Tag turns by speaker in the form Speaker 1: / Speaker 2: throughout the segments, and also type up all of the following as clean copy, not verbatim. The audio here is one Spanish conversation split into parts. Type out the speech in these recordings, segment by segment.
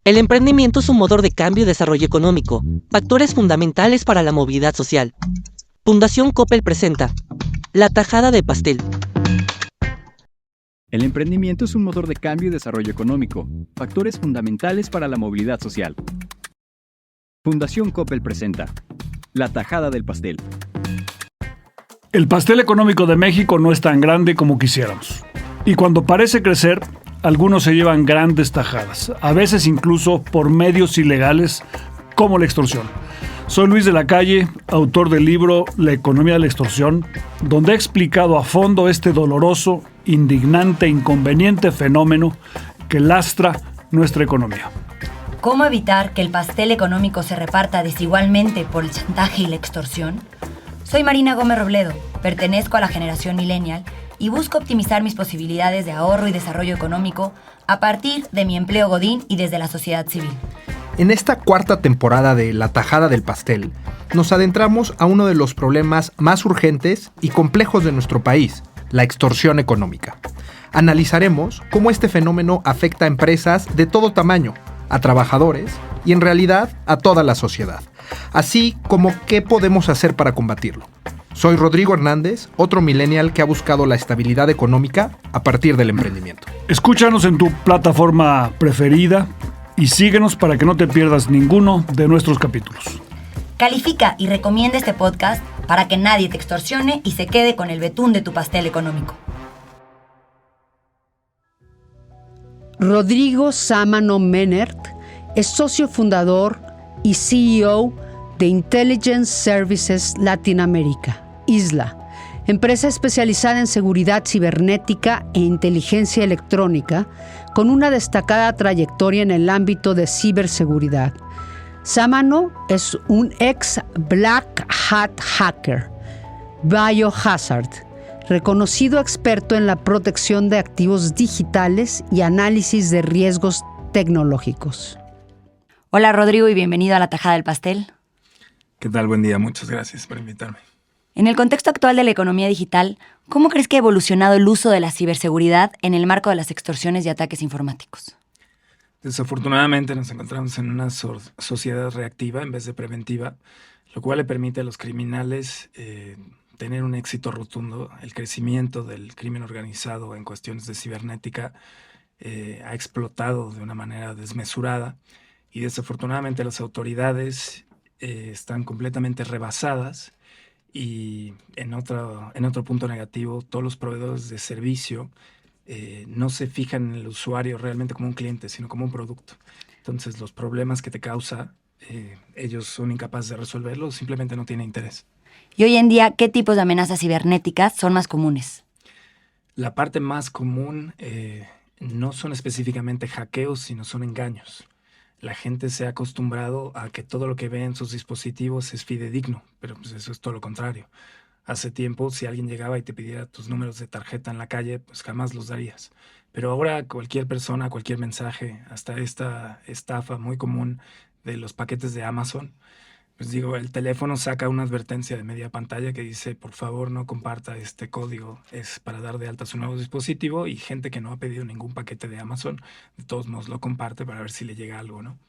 Speaker 1: El emprendimiento es un motor de cambio y desarrollo económico, factores fundamentales para la movilidad social. Fundación Coppel presenta La tajada de pastel.
Speaker 2: El emprendimiento es un motor de cambio y desarrollo económico, factores fundamentales para la movilidad social. Fundación Coppel presenta La tajada del pastel.
Speaker 3: El pastel económico de México no es tan grande como quisiéramos. Y cuando parece crecer, algunos se llevan grandes tajadas, a veces incluso por medios ilegales como la extorsión. Soy Luis de la Calle, autor del libro La economía de la extorsión, donde he explicado a fondo este doloroso, indignante e inconveniente fenómeno que lastra nuestra economía.
Speaker 4: ¿Cómo evitar que el pastel económico se reparta desigualmente por el chantaje y la extorsión? Soy Marina Gómez Robledo, pertenezco a la generación millennial y busco optimizar mis posibilidades de ahorro y desarrollo económico a partir de mi empleo godín y desde la sociedad civil.
Speaker 5: En esta cuarta temporada de La tajada del pastel, nos adentramos a uno de los problemas más urgentes y complejos de nuestro país, la extorsión económica. Analizaremos cómo este fenómeno afecta a empresas de todo tamaño, a trabajadores y en realidad a toda la sociedad, así como qué podemos hacer para combatirlo. Soy Rodrigo Hernández, otro millennial que ha buscado la estabilidad económica a partir del emprendimiento.
Speaker 3: Escúchanos en tu plataforma preferida y síguenos para que no te pierdas ninguno de nuestros capítulos.
Speaker 4: Califica y recomienda este podcast para que nadie te extorsione y se quede con el betún de tu pastel económico.
Speaker 6: Rodrigo Sámano Menert es socio fundador y CEO de Intelligence Services Latinoamérica, ISLA, empresa especializada en seguridad cibernética e inteligencia electrónica, con una destacada trayectoria en el ámbito de ciberseguridad. Sámano es un ex Black Hat hacker, Biohazard, reconocido experto en la protección de activos digitales y análisis de riesgos tecnológicos.
Speaker 4: Hola Rodrigo y bienvenido a La tajada del pastel.
Speaker 7: ¿Qué tal? Buen día. Muchas gracias por invitarme.
Speaker 4: En el contexto actual de la economía digital, ¿cómo crees que ha evolucionado el uso de la ciberseguridad en el marco de las extorsiones y ataques informáticos?
Speaker 7: Desafortunadamente nos encontramos en una sociedad reactiva en vez de preventiva, lo cual le permite a los criminales tener un éxito rotundo. El crecimiento del crimen organizado en cuestiones de cibernética ha explotado de una manera desmesurada y desafortunadamente las autoridades están completamente rebasadas. Y en otro punto negativo, todos los proveedores de servicio no se fijan en el usuario realmente como un cliente, sino como un producto. Entonces, los problemas que te causa, ellos son incapaces de resolverlos, simplemente no tienen interés.
Speaker 4: Y hoy en día, ¿qué tipos de amenazas cibernéticas son más comunes?
Speaker 7: La parte más común no son específicamente hackeos, sino son engaños. La gente se ha acostumbrado a que todo lo que ve en sus dispositivos es fidedigno, pero pues eso es todo lo contrario. Hace tiempo, si alguien llegaba y te pidiera tus números de tarjeta en la calle, pues jamás los darías. Pero ahora cualquier persona, cualquier mensaje, hasta esta estafa muy común de los paquetes de Amazon, pues digo, el teléfono saca una advertencia de media pantalla que dice, por favor, no comparta este código, es para dar de alta su nuevo dispositivo, y gente que no ha pedido ningún paquete de Amazon, de todos modos lo comparte para ver si le llega algo, ¿no?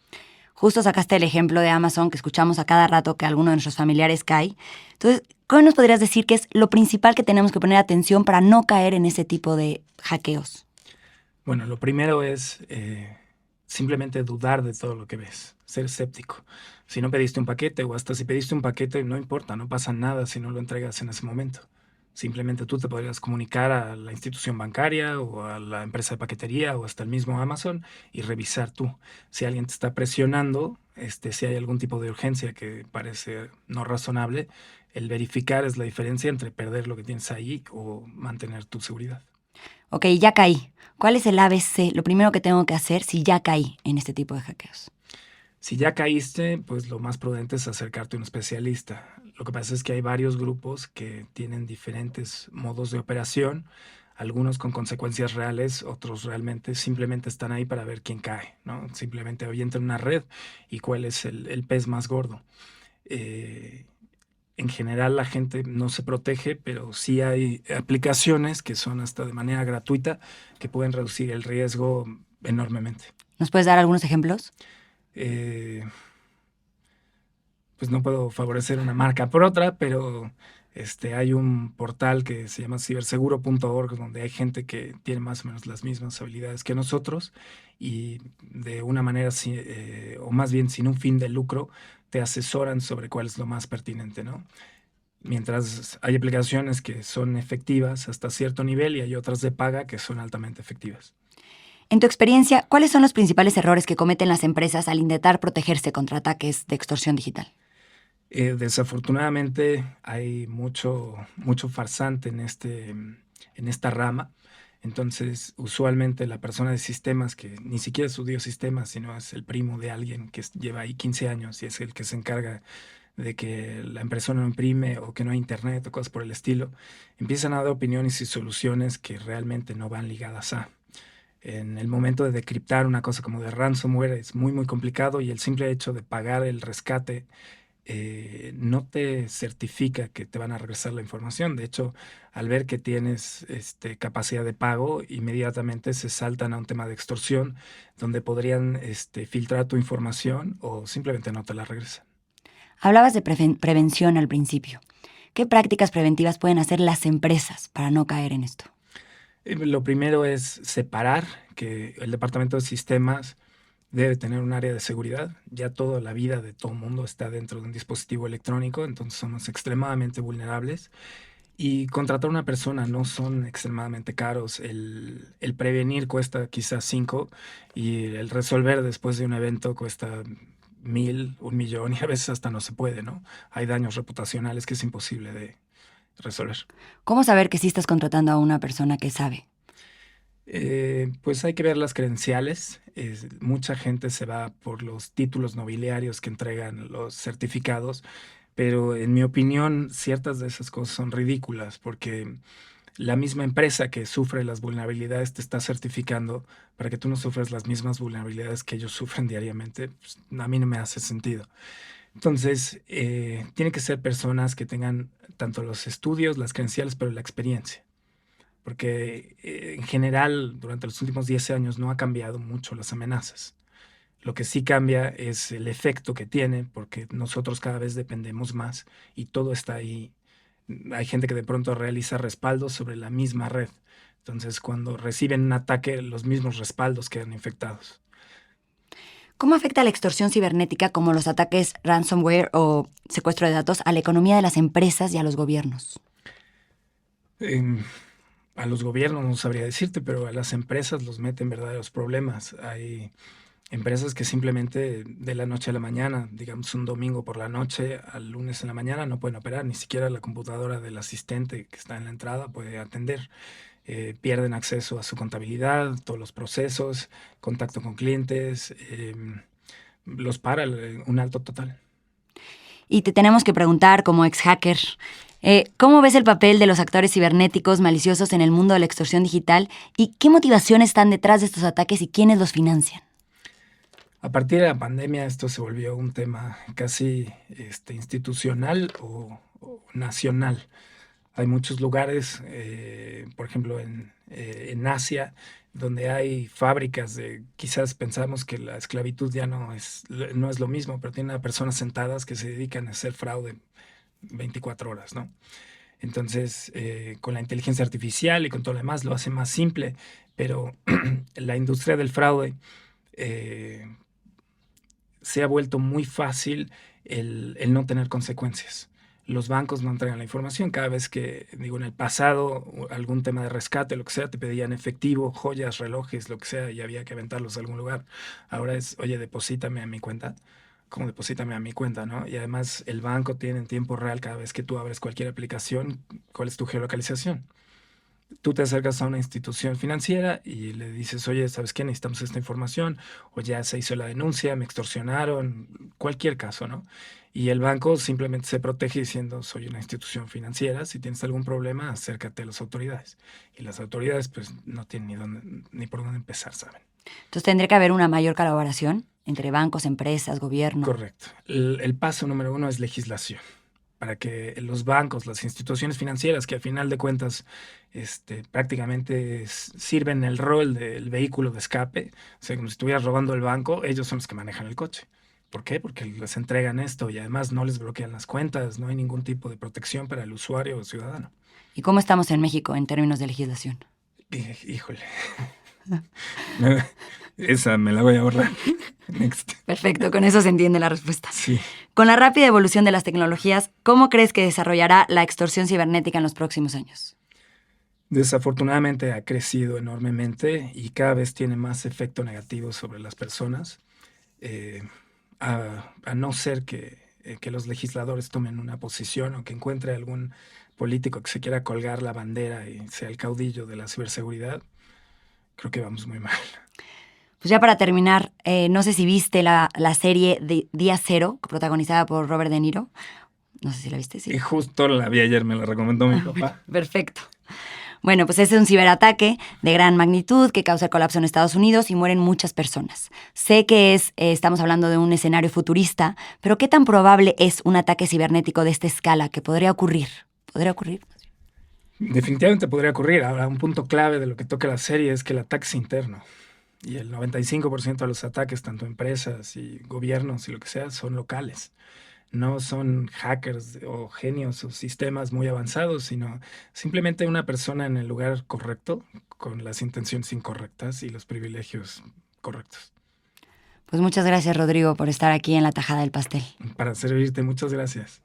Speaker 4: Justo sacaste el ejemplo de Amazon, que escuchamos a cada rato que alguno de nuestros familiares cae. Entonces, ¿cómo nos podrías decir que es lo principal que tenemos que poner atención para no caer en ese tipo de hackeos?
Speaker 7: Bueno, lo primero es simplemente dudar de todo lo que ves, ser escéptico. Si no pediste un paquete, o hasta si pediste un paquete, no importa, no pasa nada si no lo entregas en ese momento. Simplemente tú te podrías comunicar a la institución bancaria o a la empresa de paquetería o hasta el mismo Amazon y revisar tú. Si alguien te está presionando, si hay algún tipo de urgencia que parece no razonable, el verificar es la diferencia entre perder lo que tienes ahí o mantener tu seguridad.
Speaker 4: Ok, ya caí. ¿Cuál es el ABC? Lo primero que tengo que hacer si ya caí en este tipo de hackeos.
Speaker 7: Si ya caíste, pues lo más prudente es acercarte a un especialista. Lo que pasa es que hay varios grupos que tienen diferentes modos de operación, algunos con consecuencias reales, otros realmente simplemente están ahí para ver quién cae, ¿no? Simplemente avientan una red y cuál es el pez más gordo. En general la gente no se protege, pero sí hay aplicaciones que son hasta de manera gratuita que pueden reducir el riesgo enormemente.
Speaker 4: ¿Nos puedes dar algunos ejemplos?
Speaker 7: Pues no puedo favorecer una marca por otra, pero hay un portal que se llama ciberseguro.org, donde hay gente que tiene más o menos las mismas habilidades que nosotros y de una manera, o más bien sin un fin de lucro, te asesoran sobre cuál es lo más pertinente, ¿no? Mientras hay aplicaciones que son efectivas hasta cierto nivel y hay otras de paga que son altamente efectivas.
Speaker 4: En tu experiencia, ¿cuáles son los principales errores que cometen las empresas al intentar protegerse contra ataques de extorsión digital?
Speaker 7: Desafortunadamente hay mucho farsante en esta rama. Entonces, usualmente la persona de sistemas, que ni siquiera estudió sistemas, sino es el primo de alguien que lleva ahí 15 años y es el que se encarga de que la impresora no imprime o que no hay internet o cosas por el estilo, empiezan a dar opiniones y soluciones que realmente no van ligadas a. En el momento de decriptar una cosa como de ransomware es muy, muy complicado y el simple hecho de pagar el rescate no te certifica que te van a regresar la información. De hecho, al ver que tienes capacidad de pago, inmediatamente se saltan a un tema de extorsión, donde podrían filtrar tu información o simplemente no te la regresan.
Speaker 4: Hablabas de prevención al principio. ¿Qué prácticas preventivas pueden hacer las empresas para no caer en esto?
Speaker 7: Lo primero es separar que el departamento de sistemas debe tener un área de seguridad. Ya toda la vida de todo el mundo está dentro de un dispositivo electrónico, entonces somos extremadamente vulnerables. Y contratar a una persona no son extremadamente caros. El prevenir cuesta quizás 5 y el resolver después de un evento cuesta 1,000, 1,000,000 y a veces hasta no se puede, ¿no? Hay daños reputacionales que es imposible de resolver.
Speaker 4: ¿Cómo saber que sí estás contratando a una persona que sabe?
Speaker 7: Pues hay que ver las credenciales. Mucha gente se va por los títulos nobiliarios que entregan los certificados, pero en mi opinión ciertas de esas cosas son ridículas porque la misma empresa que sufre las vulnerabilidades te está certificando para que tú no sufras las mismas vulnerabilidades que ellos sufren diariamente. Pues, a mí no me hace sentido. Entonces, tienen que ser personas que tengan tanto los estudios, las credenciales, pero la experiencia. Porque en general, durante los últimos 10 años no ha cambiado mucho las amenazas. Lo que sí cambia es el efecto que tiene, porque nosotros cada vez dependemos más y todo está ahí. Hay gente que de pronto realiza respaldos sobre la misma red. Entonces, cuando reciben un ataque, los mismos respaldos quedan infectados.
Speaker 4: ¿Cómo afecta la extorsión cibernética, como los ataques ransomware o secuestro de datos, a la economía de las empresas y a los gobiernos?
Speaker 7: A los gobiernos no sabría decirte, pero a las empresas los meten verdaderos problemas. Hay empresas que simplemente de la noche a la mañana, digamos un domingo por la noche al lunes en la mañana, no pueden operar, ni siquiera la computadora del asistente que está en la entrada puede atender. Pierden acceso a su contabilidad, todos los procesos, contacto con clientes, los para un alto total.
Speaker 4: Y te tenemos que preguntar, como ex hacker, ¿cómo ves el papel de los actores cibernéticos maliciosos en el mundo de la extorsión digital y qué motivaciones están detrás de estos ataques y quiénes los financian?
Speaker 7: A partir de la pandemia esto se volvió un tema casi institucional o nacional. Hay muchos lugares, por ejemplo en Asia, donde hay fábricas de, quizás pensamos que la esclavitud ya no es lo mismo, pero tienen a personas sentadas que se dedican a hacer fraude 24 horas, ¿no? Entonces, con la inteligencia artificial y con todo lo demás lo hace más simple, pero la industria del fraude se ha vuelto muy fácil el no tener consecuencias. Los bancos no entregan la información. Cada vez que, digo, en el pasado, algún tema de rescate, lo que sea, te pedían efectivo, joyas, relojes, lo que sea, y había que aventarlos a algún lugar. Ahora es, oye, deposítame a mi cuenta. ¿Cómo deposítame a mi cuenta, no? Y además el banco tiene en tiempo real, cada vez que tú abres cualquier aplicación, cuál es tu geolocalización. Tú te acercas a una institución financiera y le dices, oye, ¿sabes qué? Necesitamos esta información, o ya se hizo la denuncia, me extorsionaron, cualquier caso, ¿no? Y el banco simplemente se protege diciendo, soy una institución financiera, si tienes algún problema, acércate a las autoridades. Y las autoridades, pues, no tienen ni por dónde empezar, ¿saben?
Speaker 4: Entonces, ¿tendría que haber una mayor colaboración entre bancos, empresas, gobierno?
Speaker 7: Correcto. El paso número 1 es legislación. para que los bancos, las instituciones financieras, que al final de cuentas prácticamente sirven el rol del vehículo de escape, o sea, como si estuvieras robando el banco, ellos son los que manejan el coche. ¿Por qué? Porque les entregan esto y además no les bloquean las cuentas, no hay ningún tipo de protección para el usuario o ciudadano.
Speaker 4: ¿Y cómo estamos en México en términos de legislación?
Speaker 7: Híjole. Esa me la voy a ahorrar. Next.
Speaker 4: Perfecto, con eso se entiende la respuesta.
Speaker 7: Sí.
Speaker 4: Con la rápida evolución de las tecnologías, ¿cómo crees que desarrollará la extorsión cibernética en los próximos años?
Speaker 7: Desafortunadamente ha crecido enormemente y cada vez tiene más efecto negativo sobre las personas. A no ser que los legisladores tomen una posición o que encuentre algún político que se quiera colgar la bandera y sea el caudillo de la ciberseguridad, creo que vamos muy mal.
Speaker 4: Pues ya para terminar, no sé si viste la serie de Día Cero, protagonizada por Robert De Niro. No sé si la viste, sí.
Speaker 7: Y justo la vi ayer, me la recomendó mi papá.
Speaker 4: Perfecto. Bueno, pues es un ciberataque de gran magnitud que causa el colapso en Estados Unidos y mueren muchas personas. Sé que estamos hablando de un escenario futurista, pero ¿qué tan probable es un ataque cibernético de esta escala que podría ocurrir? ¿Podría ocurrir?
Speaker 7: Definitivamente podría ocurrir. Ahora, un punto clave de lo que toca la serie es que el ataque es interno. Y el 95% de los ataques, tanto empresas y gobiernos y lo que sea, son locales. No son hackers o genios o sistemas muy avanzados, sino simplemente una persona en el lugar correcto, con las intenciones incorrectas y los privilegios correctos.
Speaker 4: Pues muchas gracias, Rodrigo, por estar aquí en La Tajada del Pastel.
Speaker 7: Para servirte, muchas gracias.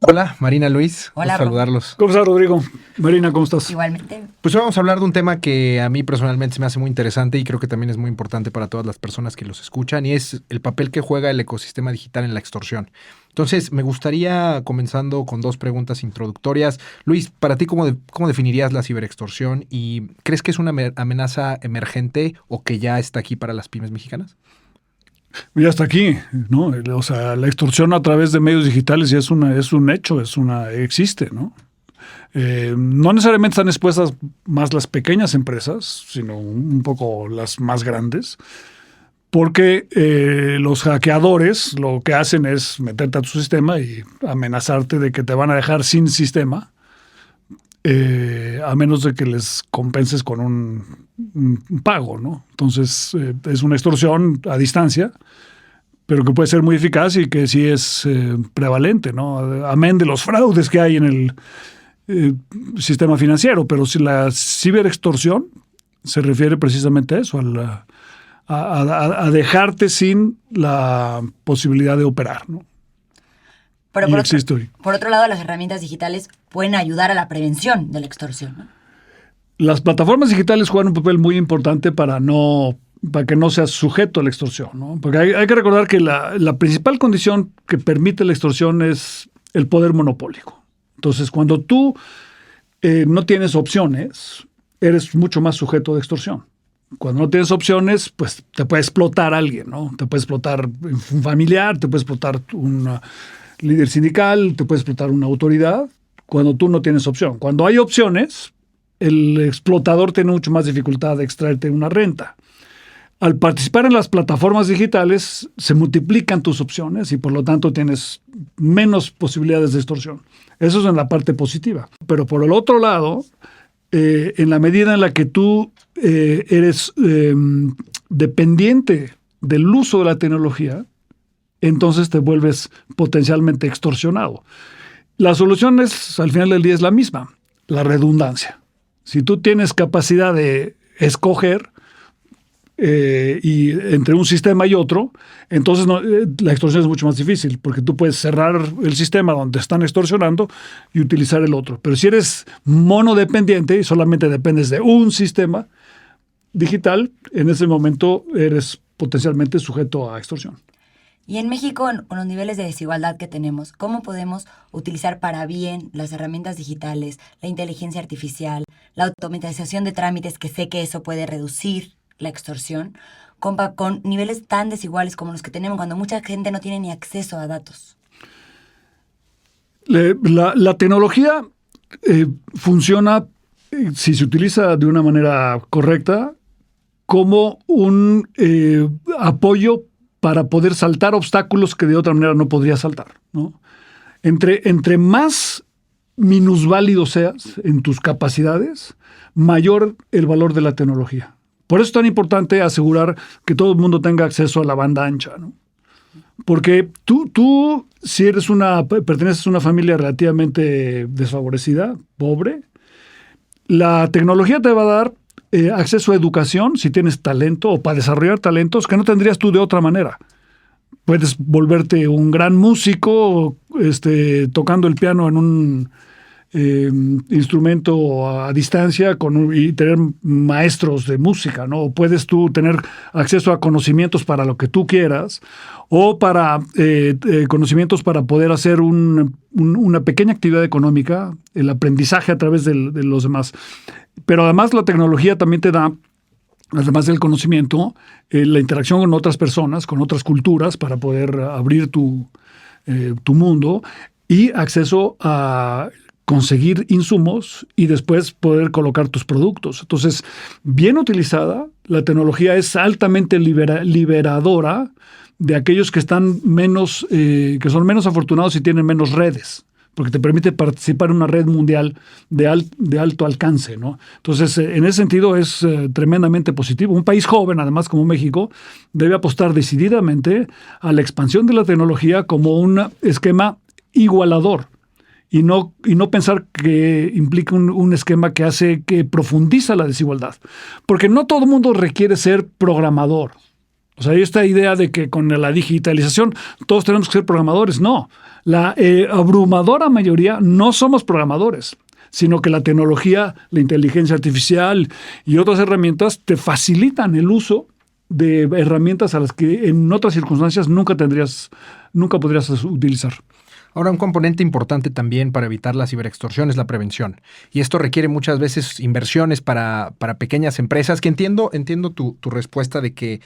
Speaker 5: Hola, Marina, Luis.
Speaker 4: Hola,
Speaker 5: Gusto saludarlos.
Speaker 3: ¿Cómo estás, Rodrigo? Marina, ¿cómo estás?
Speaker 4: Igualmente.
Speaker 5: Pues hoy vamos a hablar de un tema que a mí personalmente se me hace muy interesante y creo que también es muy importante para todas las personas que los escuchan, y es el papel que juega el ecosistema digital en la extorsión. Entonces, me gustaría, comenzando con 2 preguntas introductorias. Luis, para ti, ¿cómo definirías la ciberextorsión? ¿Y crees que es una amenaza emergente o que ya está aquí para las pymes mexicanas?
Speaker 3: Ya está aquí, ¿no? O sea, la extorsión a través de medios digitales ya es un hecho, existe, ¿no? No necesariamente están expuestas más las pequeñas empresas, sino un poco las más grandes, porque los hackeadores lo que hacen es meterte a tu sistema y amenazarte de que te van a dejar sin sistema, a menos de que les compenses con un pago, ¿no? Entonces, es una extorsión a distancia, pero que puede ser muy eficaz y que sí es prevalente, ¿no? Amén de los fraudes que hay en el sistema financiero, pero si la ciberextorsión se refiere precisamente a eso, a dejarte sin la posibilidad de operar, ¿no?
Speaker 4: Pero
Speaker 3: Y
Speaker 4: por otro lado, las herramientas digitales pueden ayudar a la prevención de la extorsión, ¿no?
Speaker 3: Las plataformas digitales juegan un papel muy importante para que no seas sujeto a la extorsión, ¿no? Porque hay que recordar que la principal condición que permite la extorsión es el poder monopólico. Entonces, cuando tú no tienes opciones, eres mucho más sujeto de extorsión. Cuando no tienes opciones, pues te puede explotar alguien, ¿no? Te puede explotar un familiar, te puede explotar un líder sindical, te puede explotar una autoridad, cuando tú no tienes opción. Cuando hay opciones, el explotador tiene mucho más dificultad de extraerte una renta. Al participar en las plataformas digitales, se multiplican tus opciones y por lo tanto tienes menos posibilidades de extorsión. Eso es en la parte positiva. Pero por el otro lado, en la medida en la que tú eres dependiente del uso de la tecnología, entonces te vuelves potencialmente extorsionado. La solución al final del día es la misma, la redundancia. Si tú tienes capacidad de escoger y entre un sistema y otro, entonces la extorsión es mucho más difícil, porque tú puedes cerrar el sistema donde están extorsionando y utilizar el otro. Pero si eres monodependiente y solamente dependes de un sistema digital, en ese momento eres potencialmente sujeto a extorsión.
Speaker 4: Y en México, con los niveles de desigualdad que tenemos, ¿cómo podemos utilizar para bien las herramientas digitales, la inteligencia artificial, la automatización de trámites, que sé que eso puede reducir la extorsión, con niveles tan desiguales como los que tenemos cuando mucha gente no tiene ni acceso a datos?
Speaker 3: La tecnología funciona, si se utiliza de una manera correcta, como un apoyo para poder saltar obstáculos que de otra manera no podría saltar, ¿no? Entre más minusválido seas en tus capacidades, mayor el valor de la tecnología. Por eso es tan importante asegurar que todo el mundo tenga acceso a la banda ancha, ¿no? Porque tú si perteneces a una familia relativamente desfavorecida, pobre, la tecnología te va a dar acceso a educación si tienes talento o para desarrollar talentos que no tendrías tú de otra manera. Puedes volverte un gran músico tocando el piano en un instrumento a distancia y tener maestros de música, ¿no? O puedes tú tener acceso a conocimientos para lo que tú quieras o para conocimientos para poder hacer una pequeña actividad económica, el aprendizaje a través de los demás. Pero además la tecnología también te da, además del conocimiento, la interacción con otras personas, con otras culturas para poder abrir tu mundo y acceso a conseguir insumos y después poder colocar tus productos. Entonces, bien utilizada, la tecnología es altamente liberadora de aquellos que están que son menos afortunados y tienen menos redes, porque te permite participar en una red mundial de alto alcance, ¿no? Entonces, en ese sentido es tremendamente positivo. Un país joven, además, como México, debe apostar decididamente a la expansión de la tecnología como un esquema igualador y no pensar que implica un esquema que profundiza la desigualdad. Porque no todo el mundo requiere ser programador. O sea, hay esta idea de que con la digitalización todos tenemos que ser programadores. No, la abrumadora mayoría no somos programadores, sino que la tecnología, la inteligencia artificial y otras herramientas te facilitan el uso de herramientas a las que en otras circunstancias nunca podrías utilizar.
Speaker 5: Ahora, un componente importante también para evitar la ciberextorsión es la prevención. Y esto requiere muchas veces inversiones para pequeñas empresas, que entiendo tu respuesta de que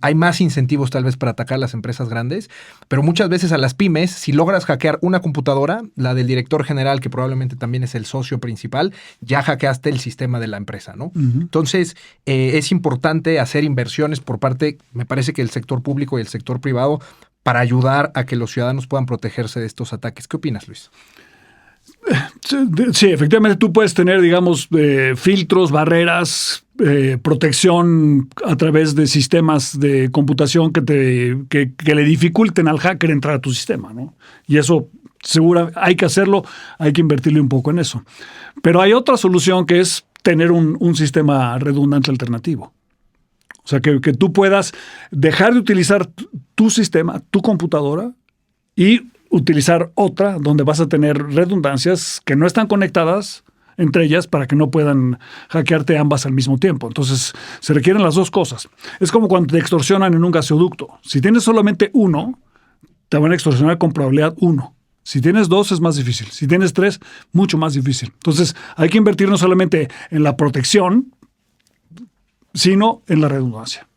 Speaker 5: hay más incentivos tal vez para atacar a las empresas grandes, pero muchas veces a las pymes, si logras hackear una computadora, la del director general, que probablemente también es el socio principal, ya hackeaste el sistema de la empresa, ¿no? Uh-huh. Entonces, es importante hacer inversiones por parte, me parece que el sector público y el sector privado, para ayudar a que los ciudadanos puedan protegerse de estos ataques. ¿Qué opinas, Luis?
Speaker 3: Sí, efectivamente tú puedes tener, digamos, filtros, barreras, protección a través de sistemas de computación que le dificulten al hacker entrar a tu sistema, ¿no? Y eso seguro hay que hacerlo, hay que invertirle un poco en eso. Pero hay otra solución que es tener un sistema redundante alternativo. O sea, que tú puedas dejar de utilizar tu sistema, tu computadora, y utilizar otra donde vas a tener redundancias que no están conectadas entre ellas para que no puedan hackearte ambas al mismo tiempo. Entonces, se requieren las dos cosas. Es como cuando te extorsionan en un gasoducto. Si tienes solamente uno, te van a extorsionar con probabilidad 1. Si tienes 2 es más difícil. Si tienes 3, mucho más difícil. Entonces, hay que invertir no solamente en la protección, sino en la redundancia.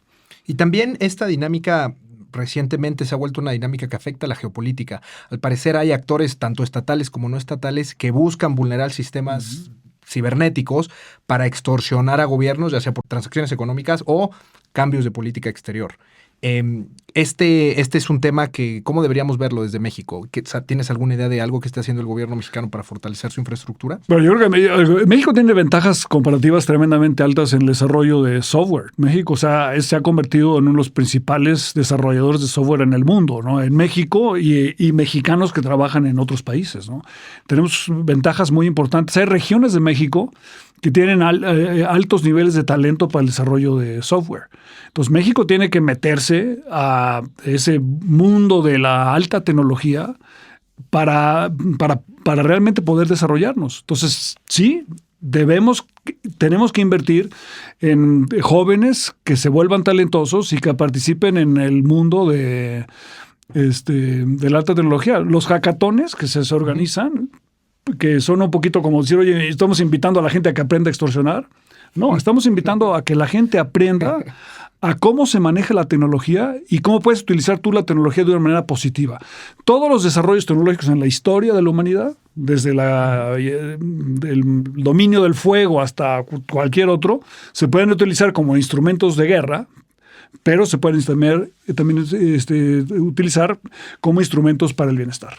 Speaker 5: Y también esta dinámica recientemente se ha vuelto una dinámica que afecta a la geopolítica. Al parecer hay actores, tanto estatales como no estatales, que buscan vulnerar sistemas cibernéticos para extorsionar a gobiernos, ya sea por transacciones económicas o cambios de política exterior. Este es un tema que, ¿cómo deberíamos verlo desde México? ¿Tienes alguna idea de algo que esté haciendo el gobierno mexicano para fortalecer su infraestructura?
Speaker 3: Bueno, yo creo que México tiene ventajas comparativas tremendamente altas en el desarrollo de software. México se ha convertido en uno de los principales desarrolladores de software en el mundo, ¿no? En México y mexicanos que trabajan en otros países, ¿no? Tenemos ventajas muy importantes. Hay regiones de México que tienen altos niveles de talento para el desarrollo de software. Entonces, México tiene que meterse a ese mundo de la alta tecnología para realmente poder desarrollarnos. Entonces, sí, tenemos que invertir en jóvenes que se vuelvan talentosos y que participen en el mundo de la alta tecnología. Los hackatones que se organizan, que son un poquito como decir, oye, estamos invitando a la gente a que aprenda a extorsionar. No, estamos invitando a que la gente aprenda a cómo se maneja la tecnología y cómo puedes utilizar tú la tecnología de una manera positiva. Todos los desarrollos tecnológicos en la historia de la humanidad, desde el dominio del fuego hasta cualquier otro, se pueden utilizar como instrumentos de guerra, pero se pueden también utilizar como instrumentos para el bienestar.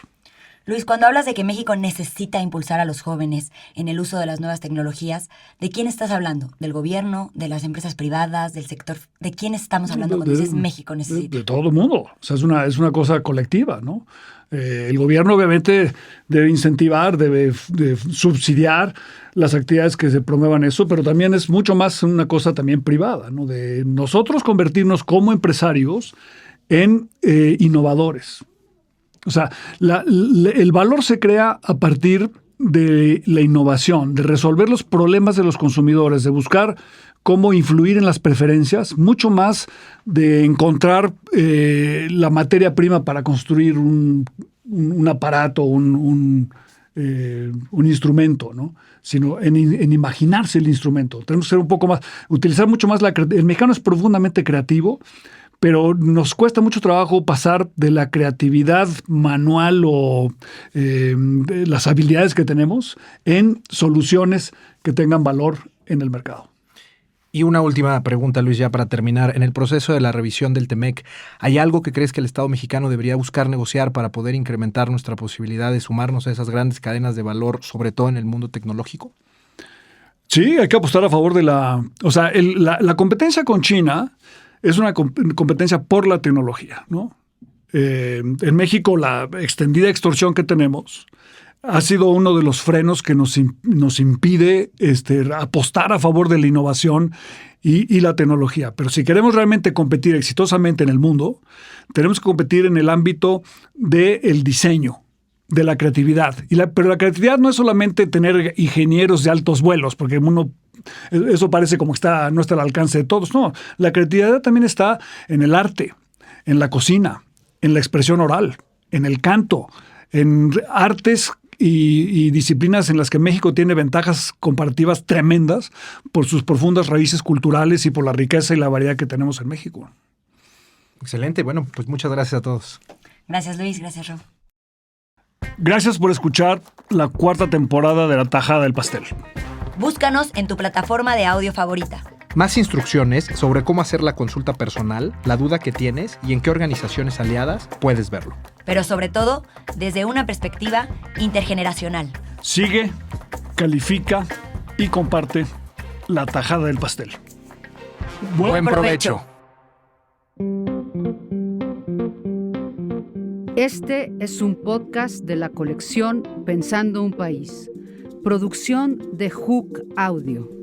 Speaker 4: Luis, cuando hablas de que México necesita impulsar a los jóvenes en el uso de las nuevas tecnologías, ¿de quién estás hablando? ¿Del gobierno? ¿De las empresas privadas? ¿Del sector? ¿De quién estamos hablando cuando dices México necesita?
Speaker 3: De todo el mundo. O sea, es una cosa colectiva, ¿no? El gobierno obviamente debe incentivar, debe subsidiar las actividades que se promuevan eso, pero también es mucho más una cosa también privada, ¿no? De nosotros convertirnos como empresarios en innovadores. O sea, el valor se crea a partir de la innovación, de resolver los problemas de los consumidores, de buscar cómo influir en las preferencias, mucho más de encontrar la materia prima para construir un aparato, un instrumento, ¿no? Sino en imaginarse el instrumento. Tenemos que ser un poco más, utilizar mucho más el mexicano es profundamente creativo, pero nos cuesta mucho trabajo pasar de la creatividad manual o de las habilidades que tenemos en soluciones que tengan valor en el mercado.
Speaker 5: Y una última pregunta, Luis, ya para terminar. En el proceso de la revisión del TEMEC, ¿hay algo que crees que el Estado mexicano debería buscar negociar para poder incrementar nuestra posibilidad de sumarnos a esas grandes cadenas de valor, sobre todo en el mundo tecnológico?
Speaker 3: Sí, hay que apostar a favor de la competencia con China es una competencia por la tecnología, ¿no? En México, la extendida extorsión que tenemos ha sido uno de los frenos que nos impide apostar a favor de la innovación y la tecnología. Pero si queremos realmente competir exitosamente en el mundo, tenemos que competir en el ámbito del diseño, de la creatividad. Pero la creatividad no es solamente tener ingenieros de altos vuelos, porque eso parece como que no está al alcance de todos. No, la creatividad también está en el arte, en la cocina, en la expresión oral, en el canto, en artes y disciplinas en las que México tiene ventajas comparativas tremendas por sus profundas raíces culturales y por la riqueza y la variedad que tenemos en México.
Speaker 5: Excelente. Bueno, pues muchas gracias a todos.
Speaker 4: Gracias, Luis. Gracias, Ro.
Speaker 3: Gracias por escuchar la 4ª temporada de La Tajada del Pastel.
Speaker 4: Búscanos en tu plataforma de audio favorita.
Speaker 5: Más instrucciones sobre cómo hacer la consulta personal, la duda que tienes y en qué organizaciones aliadas puedes verlo.
Speaker 4: Pero sobre todo, desde una perspectiva intergeneracional.
Speaker 3: Sigue, califica y comparte La Tajada del Pastel.
Speaker 5: Buen provecho.
Speaker 6: Este es un podcast de la colección Pensando un País. Producción de Hook Audio.